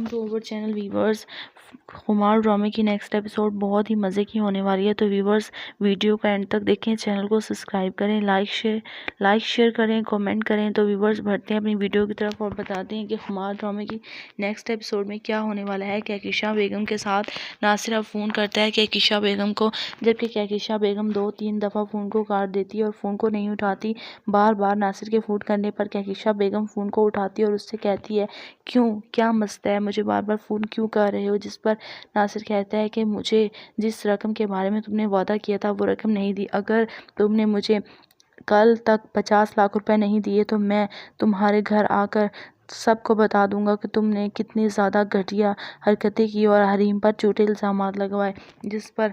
To our channel viewers, خمار ڈرامے کی نیکسٹ ایپیسوڈ بہت ہی مزے کی ہونے والی ہے، تو ویورز ویڈیو کا اینڈ تک دیکھیں، چینل کو سبسکرائب کریں، لائک شیئر کریں، کامنٹ کریں۔ تو ویورز بڑھتے ہیں اپنی ویڈیو کی طرف اور بتاتے ہیں کہ خمار ڈرامے کی نیکسٹ ایپیسوڈ میں کیا ہونے والا ہے۔ کہکشاں بیگم کے ساتھ ناصر اب فون کرتا ہے کہکشاں بیگم کو، جبکہ کہکشاں بیگم 2-3 دفعہ فون کو کاٹ دیتی ہے اور فون کو نہیں اٹھاتی۔ بار بار ناصر کے فون کرنے پر کہکشاں بیگم فون کو اٹھاتی ہے اور اس سے کہتی ہے کیا مسئلہ ہے، مجھے بار بار فون کیوں کر رہے ہو؟ جس پر ناصر کہتا ہے کہ مجھے جس رقم کے بارے میں تم نے وعدہ کیا تھا وہ رقم نہیں دی، اگر تم نے مجھے کل تک 50 لاکھ روپے نہیں دیے تو میں تمہارے گھر آ کر سب کو بتا دوں گا کہ تم نے کتنی زیادہ گھٹیا حرکتیں کی اور حریم پر جھوٹے الزامات لگوائے۔ جس پر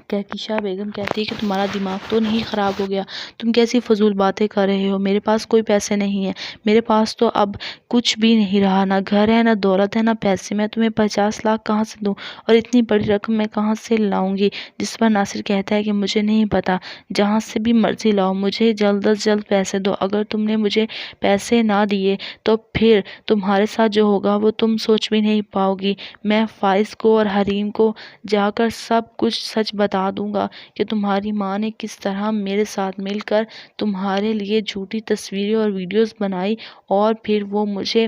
کہکشاں بیگم کہتی ہے کہ تمہارا دماغ تو نہیں خراب ہو گیا، تم کیسی فضول باتیں کر رہے ہو، میرے پاس کوئی پیسے نہیں ہیں، میرے پاس تو اب کچھ بھی نہیں رہا، نہ گھر ہے، نہ دولت ہے، نہ پیسے، میں تمہیں 50 لاکھ کہاں سے دوں اور اتنی بڑی رقم میں کہاں سے لاؤں گی؟ جس پر ناصر کہتا ہے کہ مجھے نہیں پتا، جہاں سے بھی مرضی لاؤ، مجھے جلد از جلد پیسے دو، اگر تم نے مجھے پیسے نہ دیے تو پھر تمہارے ساتھ جو ہوگا وہ تم سوچ بھی نہیں پاؤ گی۔ میں فائز کو اور حریم کو جا کر سب کچھ سچ بتا دوں گا کہ تمہاری ماں نے کس طرح میرے ساتھ مل کر تمہارے لیے جھوٹی تصویریں اور ویڈیوز بنائی اور پھر وہ مجھے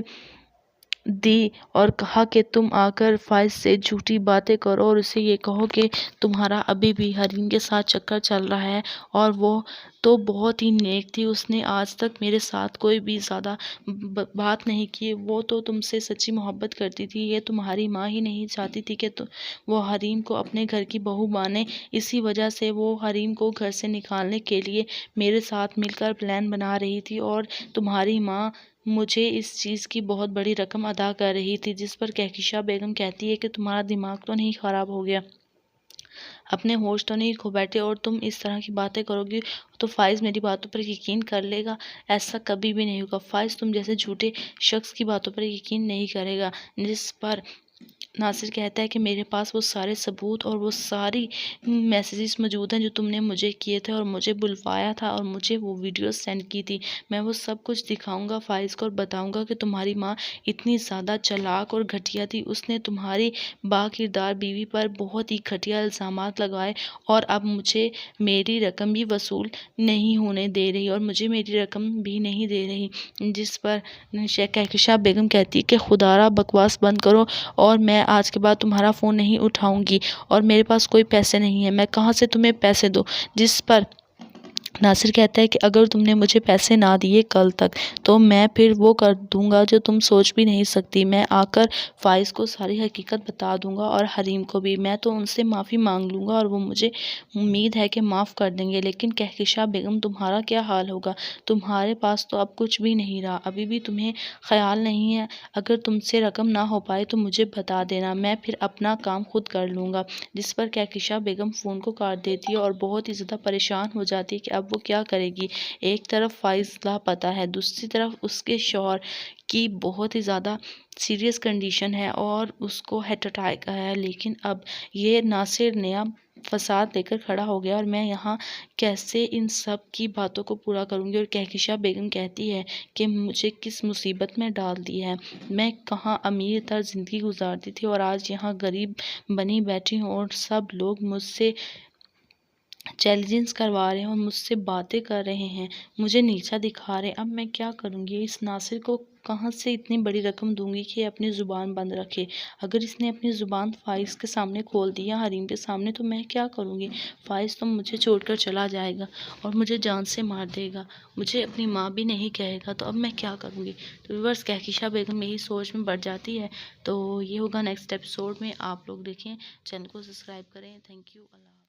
دی اور کہا کہ تم آ کر فائز سے جھوٹی باتیں کرو اور اسے یہ کہو کہ تمہارا ابھی بھی حریم کے ساتھ چکر چل رہا ہے اور وہ تو بہت ہی نیک تھی، اس نے آج تک میرے ساتھ کوئی بھی زیادہ بات نہیں کی، وہ تو تم سے سچی محبت کرتی تھی، یہ تمہاری ماں ہی نہیں چاہتی تھی کہ وہ حریم کو اپنے گھر کی بہو مانے، اسی وجہ سے وہ حریم کو گھر سے نکالنے کے لیے میرے ساتھ مل کر پلان بنا رہی تھی اور تمہاری ماں مجھے اس چیز کی بہت بڑی رقم ادا کر رہی تھی۔ جس پر کہکشاں بیگم کہتی ہے کہ تمہارا دماغ تو نہیں خراب ہو گیا، اپنے ہوش تو نہیں کھو بیٹھے اور تم اس طرح کی باتیں کرو گی تو فائز میری باتوں پر یقین کر لے گا؟ ایسا کبھی بھی نہیں ہوگا، فائز تم جیسے جھوٹے شخص کی باتوں پر یقین نہیں کرے گا۔ جس پر ناصر کہتا ہے کہ میرے پاس وہ سارے ثبوت اور وہ ساری میسیجز موجود ہیں جو تم نے مجھے کیے تھے اور مجھے بلوایا تھا اور مجھے وہ ویڈیوز سینڈ کی تھی، میں وہ سب کچھ دکھاؤں گا فائز کو اور بتاؤں گا کہ تمہاری ماں اتنی زیادہ چالاک اور گھٹیا تھی، اس نے تمہاری با کردار بیوی پر بہت ہی گھٹیا الزامات لگائے اور اب مجھے میری رقم بھی وصول نہیں ہونے دے رہی اور مجھے میری رقم بھی نہیں دے رہی۔ جس پر کہکشاں بیگم کہتی ہے کہ خدا را بکواس بند کرو اور میں آج کے بعد تمہارا فون نہیں اٹھاؤں گی اور میرے پاس کوئی پیسے نہیں ہیں، میں کہاں سے تمہیں پیسے دوں؟ جس پر ناصر کہتا ہے کہ اگر تم نے مجھے پیسے نہ دیے کل تک تو میں پھر وہ کر دوں گا جو تم سوچ بھی نہیں سکتی، میں آ کر فائز کو ساری حقیقت بتا دوں گا اور حریم کو بھی، میں تو ان سے معافی مانگ لوں گا اور وہ مجھے امید ہے کہ معاف کر دیں گے، لیکن کہکشاں بیگم تمہارا کیا حال ہوگا؟ تمہارے پاس تو اب کچھ بھی نہیں رہا، ابھی بھی تمہیں خیال نہیں ہے؟ اگر تم سے رقم نہ ہو پائے تو مجھے بتا دینا، میں پھر اپنا کام خود کر لوں گا۔ جس پر کہکشاں بیگم فون کو کاٹ دیتی ہے اور بہت ہی زیادہ پریشان ہو جاتی ہے کہ اب وہ کیا کرے گی۔ ایک طرف فائز لاپتہ ہے، دوسری طرف اس کے شوہر کی بہت ہی زیادہ سیریس کنڈیشن ہے اور اس کو ہارٹ اٹیک ہے، لیکن اب یہ ناصر نیا فساد لے کر کھڑا ہو گیا اور میں یہاں کیسے ان سب کی باتوں کو پورا کروں گی؟ اور کہکشاں بیگم کہتی ہے کہ مجھے کس مصیبت میں ڈال دیا ہے، میں کہاں امیر تر زندگی گزارتی تھی اور آج یہاں غریب بنی بیٹھی ہوں اور سب لوگ مجھ سے چیلنجز کروا رہے ہیں اور مجھ سے باتیں کر رہے ہیں، مجھے نیچا دکھا رہے ہیں، اب میں کیا کروں گی؟ اس ناصر کو کہاں سے اتنی بڑی رقم دوں گی کہ یہ اپنی زبان بند رکھے؟ اگر اس نے اپنی زبان فائز کے سامنے کھول دی یا حریم کے سامنے تو میں کیا کروں گی؟ فائز تو مجھے چھوڑ کر چلا جائے گا اور مجھے جان سے مار دے گا، مجھے اپنی ماں بھی نہیں کہے گا، تو اب میں کیا کروں گی؟ تو ویورز کہکشاں بیگم یہی سوچ میں بڑھ جاتی ہے، تو یہ ہوگا نیکسٹ ایپیسوڈ میں، آپ لوگ دیکھیں، چینل کو سبسکرائب کریں۔ Thank you, Allah